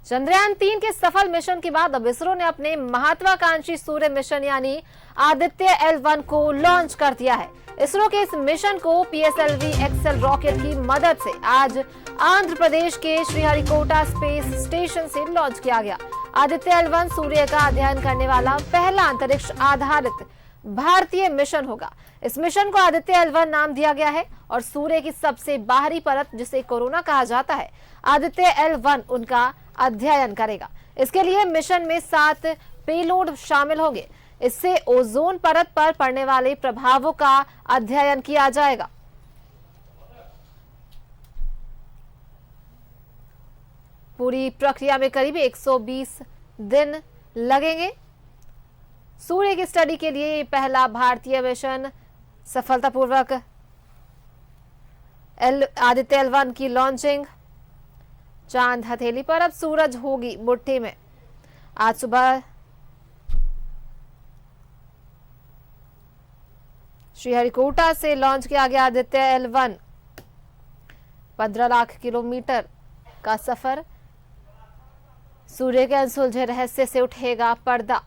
चंद्रयान-3 के सफल मिशन के बाद अब इसरो ने अपने महत्वाकांक्षी सूर्य मिशन यानी आदित्य L1 को लॉन्च कर दिया है। इसरो के इस मिशन को PSLV XL रॉकेट की मदद से आज आंध्र प्रदेश के श्रीहरिकोटा स्पेस स्टेशन से लॉन्च किया गया। आदित्य L1 सूर्य का अध्ययन करने वाला पहला अंतरिक्ष आधारित भारतीय मिशन होगा। इस मिशन को आदित्य L1 नाम दिया गया है और सूर्य की सबसे बाहरी परत, जिसे कोरोना कहा जाता है, आदित्य L1 उनका अध्ययन करेगा। इसके लिए मिशन में 7 पेलोड शामिल होंगे। इससे ओजोन परत पर पड़ने वाले प्रभावों का अध्ययन किया जाएगा। पूरी प्रक्रिया में करीब 120 दिन लगेंगे। सूर्य की स्टडी के लिए पहला भारतीय मिशन सफलतापूर्वक आदित्य L1 की लॉन्चिंग। चांद हथेली पर अब सूरज होगी मुट्ठी में। आज सुबह श्रीहरिकोटा से लॉन्च किया गया आदित्य L1। 15 लाख किलोमीटर का सफर, सूर्य के अनसुलझे रहस्य से उठेगा पर्दा।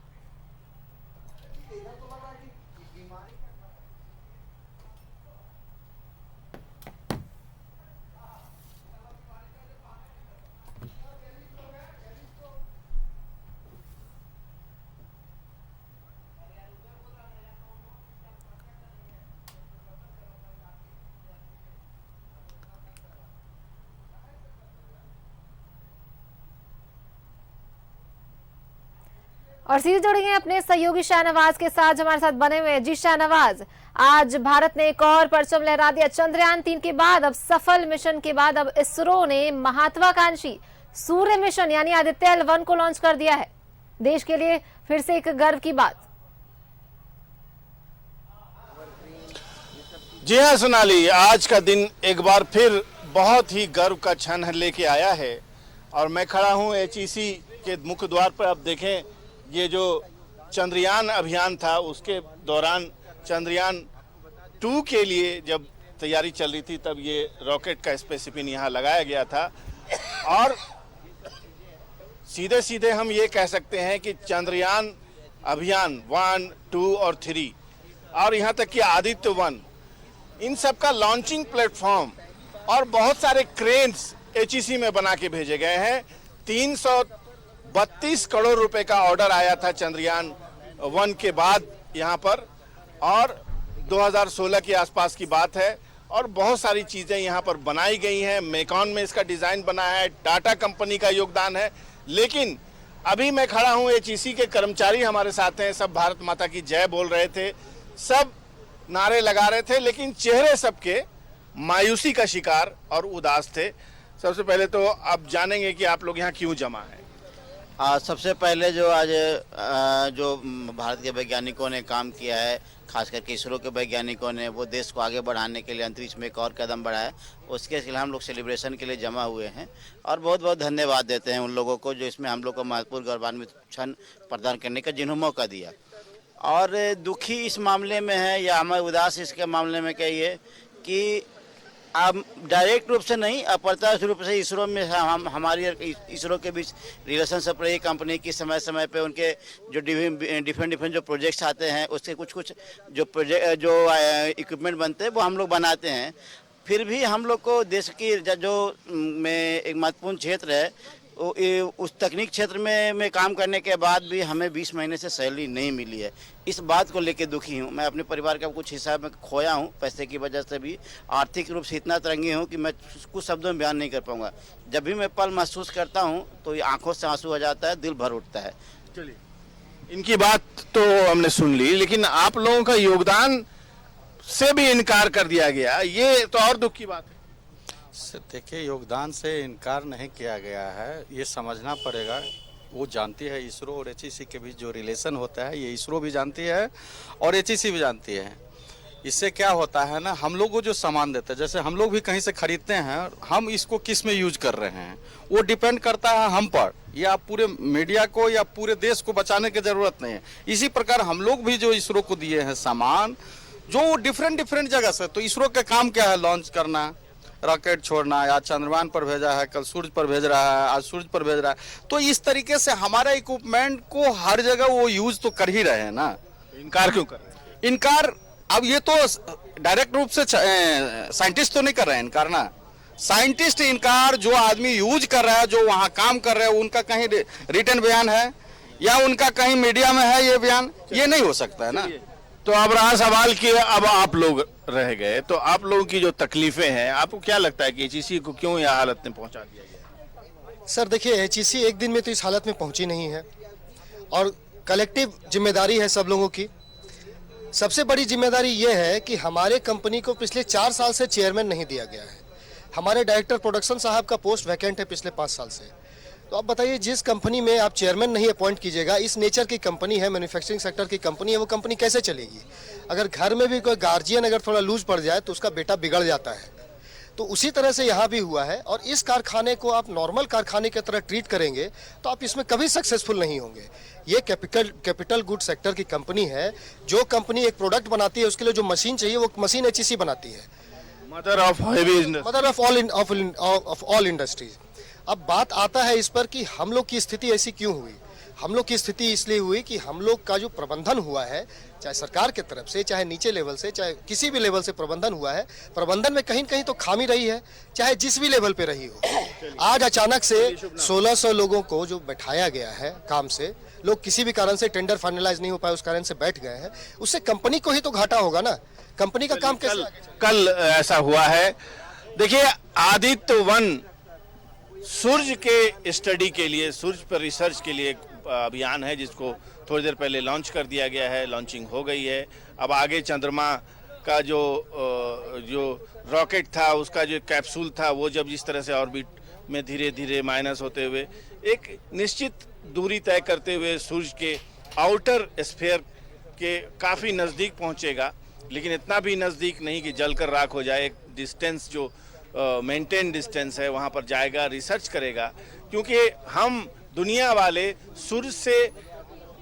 और सीधे जुड़ेंगे अपने सहयोगी शाहनवाज के साथ, जो हमारे साथ बने हुए हैं। जी शाहनवाज, आज भारत ने एक और परचम लहरा दिया। चंद्रयान-3 के बाद, अब सफल मिशन के बाद, अब इसरो ने महत्वाकांक्षी सूर्य मिशन यानी आदित्य L1 को लॉन्च कर दिया है। देश के लिए फिर से एक गर्व की बात। जी हाँ सोनाली, आज का दिन एक बार फिर बहुत ही गर्व का क्षण लेके आया है। और मैं खड़ा हूँ HEC के मुख्य द्वार पर। अब देखें, ये जो चंद्रयान अभियान था उसके दौरान चंद्रयान 2 के लिए जब तैयारी चल रही थी, तब ये रॉकेट का स्पेसिफिन यहाँ लगाया गया था। और सीधे सीधे हम ये कह सकते हैं कि चंद्रयान अभियान 1, 2 और 3 और यहाँ तक कि आदित्य 1, इन सब का लॉन्चिंग प्लेटफॉर्म और बहुत सारे क्रेन्स HEC में बना के भेजे गए हैं। 332 करोड़ रुपए का ऑर्डर आया था चंद्रयान 1 के बाद यहाँ पर, और 2016 के आसपास की बात है। और बहुत सारी चीज़ें यहाँ पर बनाई गई हैं। मेकॉन में इसका डिज़ाइन बना है, टाटा कंपनी का योगदान है। लेकिन अभी मैं खड़ा हूँ, HEC के कर्मचारी हमारे साथ हैं, सब भारत माता की जय बोल रहे थे, सब नारे लगा रहे थे, लेकिन चेहरे सबके मायूसी का शिकार और उदास थे। सबसे पहले तो आप जानेंगे कि आप लोग यहाँ क्यों जमा हैं। सबसे पहले जो आज जो भारत के वैज्ञानिकों ने काम किया है, खास करके इसरो के वैज्ञानिकों ने, वो देश को आगे बढ़ाने के लिए अंतरिक्ष में एक और कदम बढ़ाया, उसके लिए हम लोग सेलिब्रेशन के लिए जमा हुए हैं। और बहुत बहुत धन्यवाद देते हैं उन लोगों को जो इसमें हम लोग को महत्वपूर्ण गौरवान्वित क्षण प्रदान करने का जिन्होंने मौका दिया। और दुखी इस मामले में है, या हमें उदास इसके मामले में कहिए कि अब डायरेक्ट रूप से नहीं, अप्रत्यक्ष रूप से इसरो में हमारी इसरो के बीच रिलेशनशिप रही। कंपनी की समय समय पे उनके जो डिफरेंट जो प्रोजेक्ट्स आते हैं, उसके कुछ जो इक्विपमेंट बनते हैं वो हम लोग बनाते हैं। फिर भी हम लोग को देश की जो में एक महत्वपूर्ण क्षेत्र है, उस तकनीक क्षेत्र में काम करने के बाद भी हमें 20 महीने से सैलरी नहीं मिली है। इस बात को लेकर दुखी हूँ। मैं अपने परिवार का कुछ हिस्सा में खोया हूँ, पैसे की वजह से भी आर्थिक रूप से इतना तंगी हूँ कि मैं कुछ शब्दों में बयान नहीं कर पाऊँगा। जब भी मैं पल महसूस करता हूँ तो ये आंखों से आंसू आ जाता है, दिल भर उठता है। चलिए, इनकी बात तो हमने सुन ली, लेकिन आप लोगों का योगदान से भी इनकार कर दिया गया, ये तो और दुख की बात है। देखिए, योगदान से इनकार नहीं किया गया है, ये समझना पड़ेगा। वो जानती है इसरो और HEC के बीच जो रिलेशन होता है, ये इसरो भी जानती है और HEC भी जानती है। इससे क्या होता है ना, हम लोग को जो सामान देते हैं, जैसे हम लोग भी कहीं से खरीदते हैं, हम इसको किस में यूज कर रहे हैं वो डिपेंड करता है हम पर। या पूरे मीडिया को या पूरे देश को बचाने की जरूरत नहीं है। इसी प्रकार हम लोग भी जो इसरो को दिए हैं सामान, जो डिफरेंट जगह से, तो इसरो का काम क्या है, लॉन्च करना, रॉकेट छोड़ना, आज चंद्रयान पर भेजा है, कल सूरज पर भेज रहा है, आज सूरज पर भेज रहा है। तो इस तरीके से हमारे इक्विपमेंट को हर जगह वो यूज तो कर ही रहे हैं ना। इनकार क्यों कर रहे हैं? इनकार अब ये तो डायरेक्ट रूप से साइंटिस्ट तो नहीं कर रहे हैं इनकार ना। साइंटिस्ट इनकार जो आदमी यूज कर रहा है, जो वहाँ काम कर रहे हैं, उनका कहीं रिटर्न बयान है या उनका कहीं मीडिया में है ये बयान, ये नहीं हो सकता है ना। तो अब रहा सवाल कि अब आप लोग रह गए, तो आप लोगों की जो तकलीफें हैं, आपको क्या लगता है कि एचईसी को क्यों यह हालत में पहुंचा दिया गया? सर देखिए, एचईसी एक दिन में तो इस हालत में पहुंची नहीं है और कलेक्टिव जिम्मेदारी है सब लोगों की। सबसे बड़ी जिम्मेदारी ये है कि हमारे कंपनी को पिछले 4 साल से चेयरमैन नहीं दिया गया है। हमारे डायरेक्टर प्रोडक्शन साहब का पोस्ट वैकेंट है पिछले 5 साल से। तो आप बताइए, जिस कंपनी में आप चेयरमैन नहीं अपॉइंट कीजिएगा, इस नेचर की कंपनी है, मैन्युफैक्चरिंग सेक्टर की कंपनी है, वो कंपनी कैसे चलेगी? अगर घर में भी कोई गार्जियन अगर थोड़ा लूज पड़ जाए तो उसका बेटा बिगड़ जाता है। तो उसी तरह से यहाँ भी हुआ है और इस कारखाने को आप नॉर्मल कारखाने की तरह ट्रीट करेंगे तो आप इसमें कभी सक्सेसफुल नहीं होंगे। ये कैपिटल गुड सेक्टर की कंपनी है। जो कंपनी एक प्रोडक्ट बनाती है उसके लिए जो मशीन चाहिए वो मशीन एचईसी बनाती है, mother of heavy industry, mother of all industries. अब बात आता है इस पर कि हम लोग की स्थिति ऐसी क्यों हुई। हम लोग की स्थिति इसलिए हुई कि हम लोग का जो प्रबंधन हुआ है, चाहे सरकार के तरफ से, चाहे नीचे लेवल से, चाहे किसी भी लेवल से प्रबंधन हुआ है, प्रबंधन में कहीं न कहीं तो खामी रही है, चाहे जिस भी लेवल पे रही हो। आज अचानक से 1600 लोगों को जो बैठाया गया है काम से, लोग किसी भी कारण से टेंडर फाइनलाइज नहीं हो पाए, उस कारण से बैठ गए हैं, उससे कंपनी को ही तो घाटा होगा ना। कंपनी का काम कैसे कल ऐसा हुआ है। देखिए, आदित्य 1 सूर्य के स्टडी के लिए, सूर्य पर रिसर्च के लिए एक अभियान है जिसको थोड़ी देर पहले लॉन्च कर दिया गया है, लॉन्चिंग हो गई है। अब आगे चंद्रमा का जो रॉकेट था, उसका जो कैप्सूल था, वो जब जिस तरह से ऑर्बिट में धीरे धीरे माइनस होते हुए एक निश्चित दूरी तय करते हुए सूर्य के आउटर स्फीयर के काफ़ी नज़दीक पहुंचेगा, लेकिन इतना भी नज़दीक नहीं कि जलकर राख हो जाए। एक डिस्टेंस जो मेंटेन डिस्टेंस है वहाँ पर जाएगा, रिसर्च करेगा, क्योंकि हम दुनिया वाले सूर्य से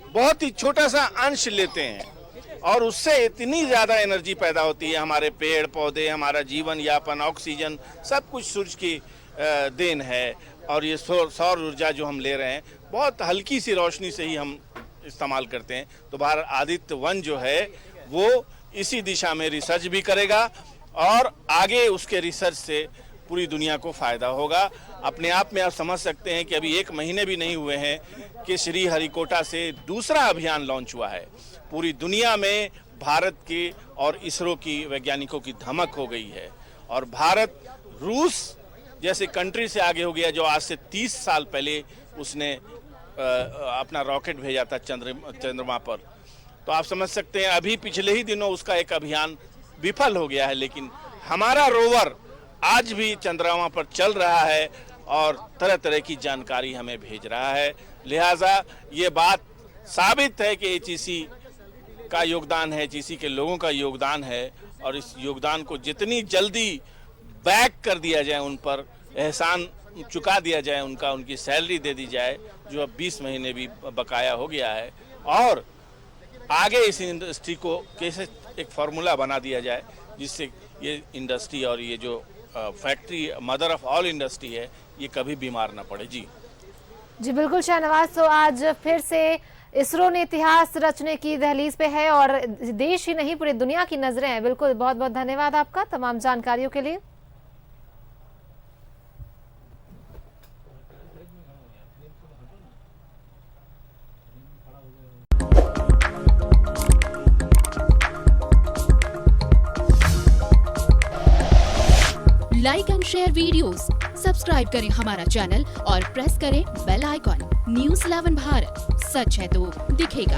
बहुत ही छोटा सा अंश लेते हैं और उससे इतनी ज़्यादा एनर्जी पैदा होती है। हमारे पेड़ पौधे, हमारा जीवन यापन, ऑक्सीजन, सब कुछ सूर्य की देन है। और ये सौर ऊर्जा जो हम ले रहे हैं, बहुत हल्की सी रोशनी से ही हम इस्तेमाल करते हैं। तो भारत आदित्य 1 जो है वो इसी दिशा में रिसर्च भी करेगा और आगे उसके रिसर्च से पूरी दुनिया को फायदा होगा। अपने आप में आप समझ सकते हैं कि अभी 1 महीने भी नहीं हुए हैं कि श्री हरिकोटा से दूसरा अभियान लॉन्च हुआ है। पूरी दुनिया में भारत की और इसरो की वैज्ञानिकों की धमक हो गई है और भारत रूस जैसे कंट्री से आगे हो गया, जो आज से 30 साल पहले उसने अपना रॉकेट भेजा था चंद्रमा पर। तो आप समझ सकते हैं अभी पिछले ही दिनों उसका एक अभियान विफल हो गया है, लेकिन हमारा रोवर आज भी चंद्रमा पर चल रहा है और तरह तरह की जानकारी हमें भेज रहा है। लिहाजा ये बात साबित है कि एचईसी का योगदान है, एचईसी के लोगों का योगदान है और इस योगदान को जितनी जल्दी बैक कर दिया जाए, उन पर एहसान चुका दिया जाए, उनकी सैलरी दे दी जाए जो अब 20 महीने भी बकाया हो गया है, और आगे इस इंडस्ट्री को कैसे एक फार्मूला बना दिया जाए जिससे ये इंडस्ट्री और ये जो factory mother of all industry है ये कभी बीमार ना पड़े। जी बिल्कुल शाहनवाज, तो आज फिर से इसरो ने इतिहास रचने की दहलीज पे है और देश ही नहीं पूरी दुनिया की नजरें हैं। बिल्कुल, बहुत बहुत धन्यवाद आपका तमाम जानकारियों के लिए। Like and share videos, subscribe करें हमारा चैनल और प्रेस करें बेल आइकॉन। न्यूज़ 11 भारत, सच है तो दिखेगा।